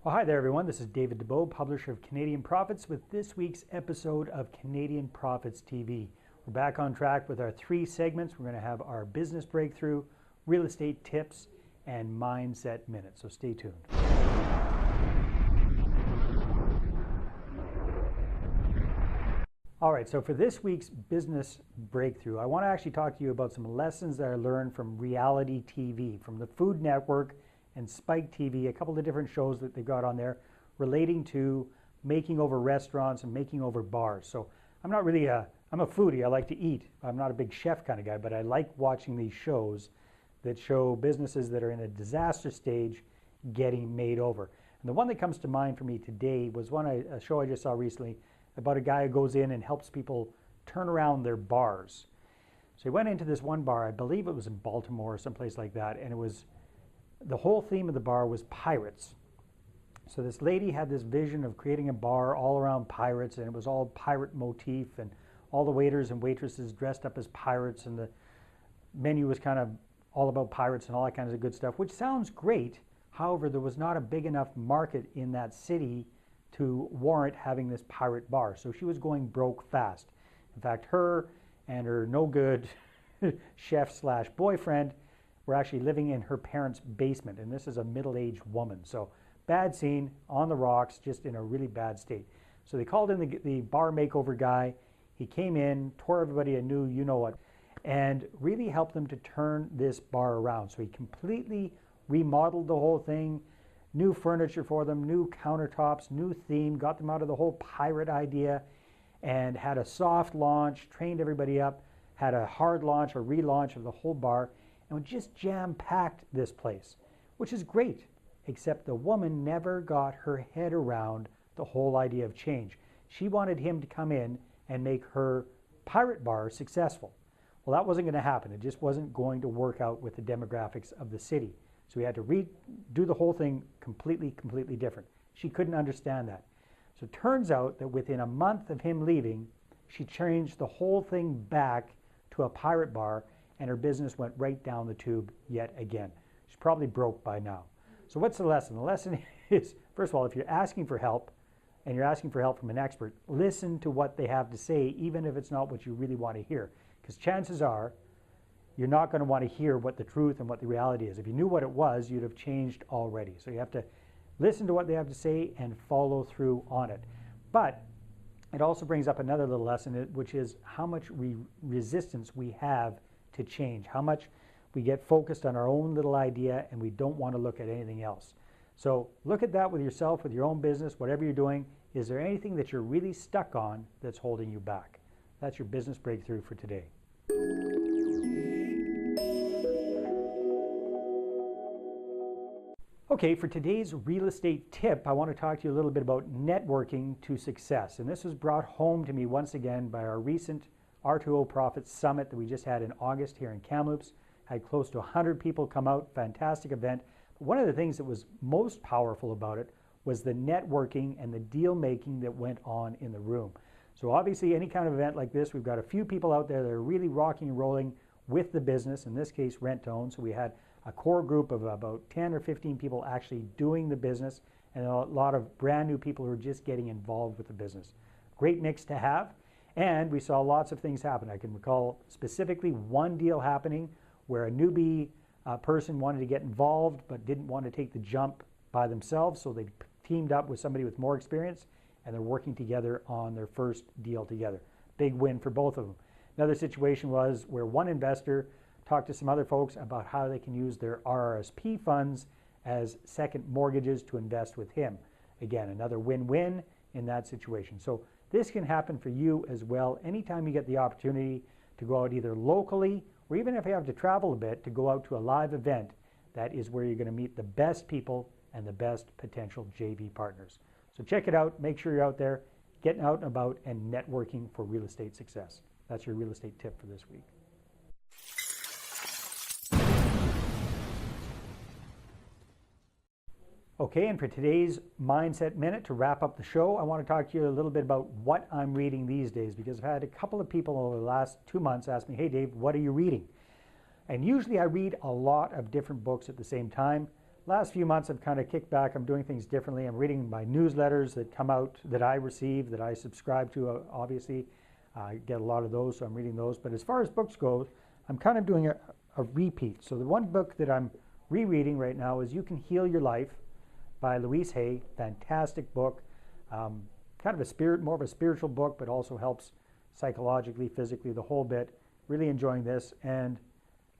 Well, hi there, everyone. This is David Dubeau, publisher of Canadian Profits, with this week's episode of Canadian Profits TV. We're back on track with our three segments. We're going to have our business breakthrough, real estate tips, and mindset minute. So stay tuned. All right, so for this week's business breakthrough, I want to actually talk to you about some lessons that I learned from reality TV, from the Food Network and Spike TV, a couple of different shows that they got on there relating to making over restaurants and making over bars. So I'm not really I'm a foodie. I like to eat. I'm not a big chef kind of guy, but I like watching these shows that show businesses that are in a disaster stage getting made over. And the one that comes to mind for me today was a show I just saw recently about a guy who goes in and helps people turn around their bars. So he went into this one bar, I believe it was in Baltimore or someplace like that, and it was the whole theme of the bar was pirates. So this lady had this vision of creating a bar all around pirates, and it was all pirate motif, and all the waiters and waitresses dressed up as pirates, and the menu was kind of all about pirates and all that kinds of good stuff, which sounds great. However, there was not a big enough market in that city to warrant having this pirate bar. So she was going broke fast. In fact, her and her no good chef slash boyfriend were actually living in her parents' basement, and this is a middle-aged woman. So bad scene, on the rocks, just in a really bad state. So they called in the bar makeover guy. He came in, tore everybody a new you-know-what, and really helped them to turn this bar around. So he completely remodeled the whole thing, new furniture for them, new countertops, new theme, got them out of the whole pirate idea, and had a soft launch, trained everybody up, had a hard launch, a relaunch of the whole bar, and just jam-packed this place, which is great, except the woman never got her head around the whole idea of change. She wanted him to come in and make her pirate bar successful. Well, that wasn't going to happen. It just wasn't going to work out with the demographics of the city. So we had to do the whole thing completely different. She couldn't understand that. So it turns out that within a month of him leaving, she changed the whole thing back to a pirate bar, and her business went right down the tube yet again. She's probably broke by now. So what's the lesson? The lesson is, first of all, if you're asking for help, and you're asking for help from an expert, listen to what they have to say, even if it's not what you really want to hear. Because chances are, you're not going to want to hear what the truth and what the reality is. If you knew what it was, you'd have changed already. So you have to listen to what they have to say and follow through on it. But it also brings up another little lesson, which is how much resistance we have to change, how much we get focused on our own little idea and we don't want to look at anything else. So look at that with yourself, with your own business, whatever you're doing. Is there anything that you're really stuck on that's holding you back? That's your business breakthrough for today. Okay, for today's real estate tip, I want to talk to you a little bit about networking to success. And this was brought home to me once again by our recent R2O Profits Summit that we just had in August here in Kamloops. Had close to 100 people come out, fantastic event. But one of the things that was most powerful about it was the networking and the deal making that went on in the room. So obviously any kind of event like this, we've got a few people out there that are really rocking and rolling with the business, in this case rent to own. So we had a core group of about 10 or 15 people actually doing the business, and a lot of brand new people who are just getting involved with the business. Great mix to have. And we saw lots of things happen. I can recall specifically one deal happening where a newbie person wanted to get involved but didn't want to take the jump by themselves, so they teamed up with somebody with more experience, and they're working together on their first deal together. Big win for both of them. Another situation was where one investor talked to some other folks about how they can use their RRSP funds as second mortgages to invest with him. Again, another win-win in that situation. So this can happen for you as well anytime you get the opportunity to go out either locally or even if you have to travel a bit to go out to a live event. That is where you're going to meet the best people and the best potential JV partners. So check it out. Make sure you're out there getting out and about and networking for real estate success. That's your real estate tip for this week. Okay, and for today's Mindset Minute, to wrap up the show, I want to talk to you a little bit about what I'm reading these days, because I've had a couple of people over the last 2 months ask me, hey Dave, what are you reading? And usually I read a lot of different books at the same time. last few months I've kind of kicked back. I'm doing things differently. I'm reading my newsletters that come out, that I receive, that I subscribe to, obviously. I get a lot of those, so I'm reading those. But as far as books go, I'm kind of doing a repeat. So the one book that I'm rereading right now is You Can Heal Your Life by Louise Hay. Fantastic book. Kind of more of a spiritual book, but also helps psychologically, physically, the whole bit. Really enjoying this. And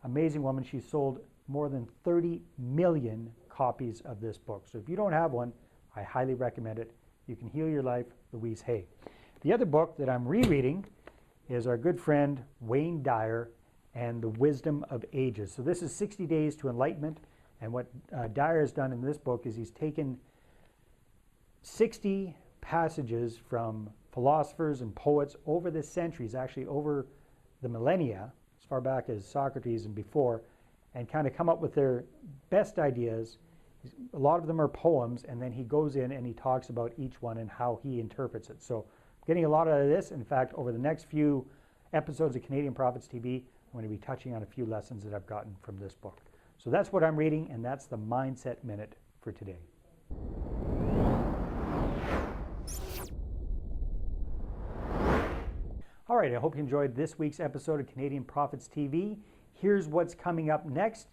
amazing woman. She's sold more than 30 million copies of this book. So if you don't have one, I highly recommend it. You Can Heal Your Life, Louise Hay. The other book that I'm rereading is our good friend Wayne Dyer and the Wisdom of Ages. So this is 60 Days to Enlightenment. And what Dyer has done in this book is he's taken 60 passages from philosophers and poets over the centuries, actually over the millennia, as far back as Socrates and before, and kind of come up with their best ideas. A lot of them are poems, and then he goes in and he talks about each one and how he interprets it. So I'm getting a lot out of this. In fact, over the next few episodes of Canadian Prophets TV, I'm going to be touching on a few lessons that I've gotten from this book. So that's what I'm reading, and that's the Mindset Minute for today. All right, I hope you enjoyed this week's episode of Canadian Prophets TV. Here's what's coming up next.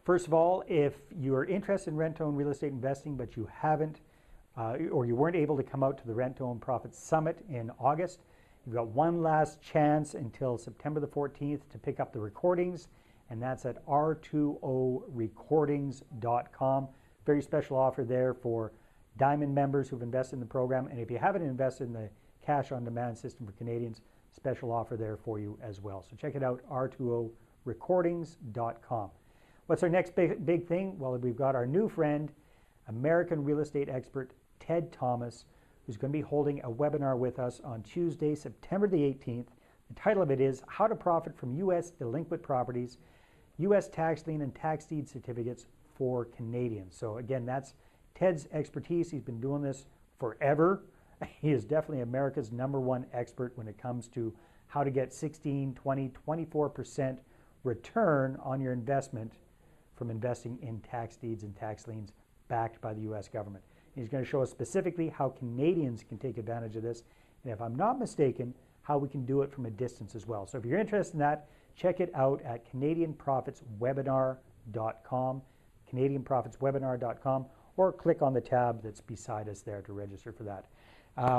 First of all, if you're interested in rent-to-own real estate investing, but you haven't, or you weren't able to come out to the Rent-to-Own Profits Summit in August, you've got one last chance until September the 14th to pick up the recordings, and that's at r20recordings.com. Very special offer there for Diamond members who've invested in the program, and if you haven't invested in the cash on demand system for Canadians, special offer there for you as well. So check it out, r20recordings.com. What's our next big thing? Well, we've got our new friend, American real estate expert Ted Thomas, who's going to be holding a webinar with us on Tuesday, September the 18th. The title of it is How to Profit from U.S. Delinquent Properties, U.S. Tax Lien and Tax Deed Certificates for Canadians. So again, that's Ted's expertise. He's been doing this forever. He is definitely America's #1 expert when it comes to how to get 16, 20, 24% return on your investment from investing in tax deeds and tax liens backed by the U.S. government. He's going to show us specifically how Canadians can take advantage of this, and if I'm not mistaken, how we can do it from a distance as well. So if you're interested in that, check it out at CanadianProfitsWebinar.com, CanadianProfitsWebinar.com, or click on the tab that's beside us there to register for that.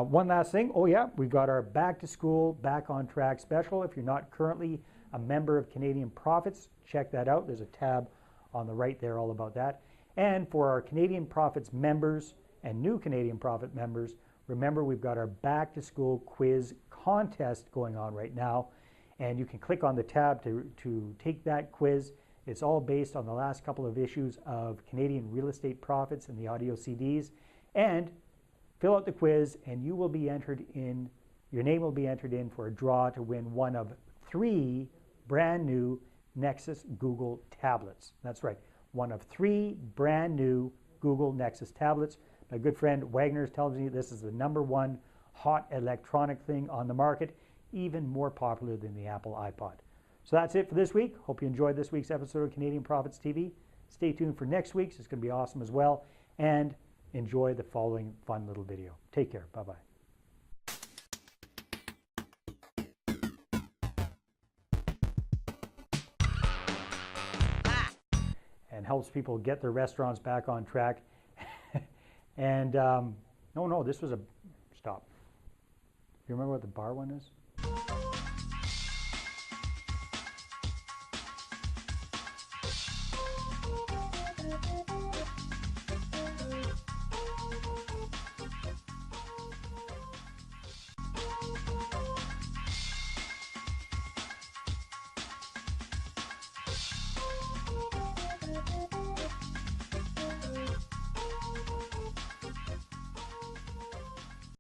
One last thing, we've got our Back to School, Back on Track special. If you're not currently a member of Canadian Profits, check that out. There's a tab on the right there all about that. And for our Canadian Profits members and new Canadian Profit members, remember we've got our Back to School quiz contest going on right now, and you can click on the tab to take that quiz. It's all based on the last couple of issues of Canadian Real Estate Profits and the audio CDs, and fill out the quiz and you will be entered in, your name will be entered in for a draw to win one of 3 brand new Nexus Google tablets. That's right, one of 3 brand new Google Nexus tablets. My good friend Wagner tells me this is the #1 hot electronic thing on the market, even more popular than the Apple iPod. So that's it for this week. Hope you enjoyed this week's episode of Canadian Profits TV. Stay tuned for next week's. It's going to be awesome as well. And enjoy the following fun little video. Take care. Bye-bye. And helps people get their restaurants back on track. And no, this was a stop. You remember what the bar one is?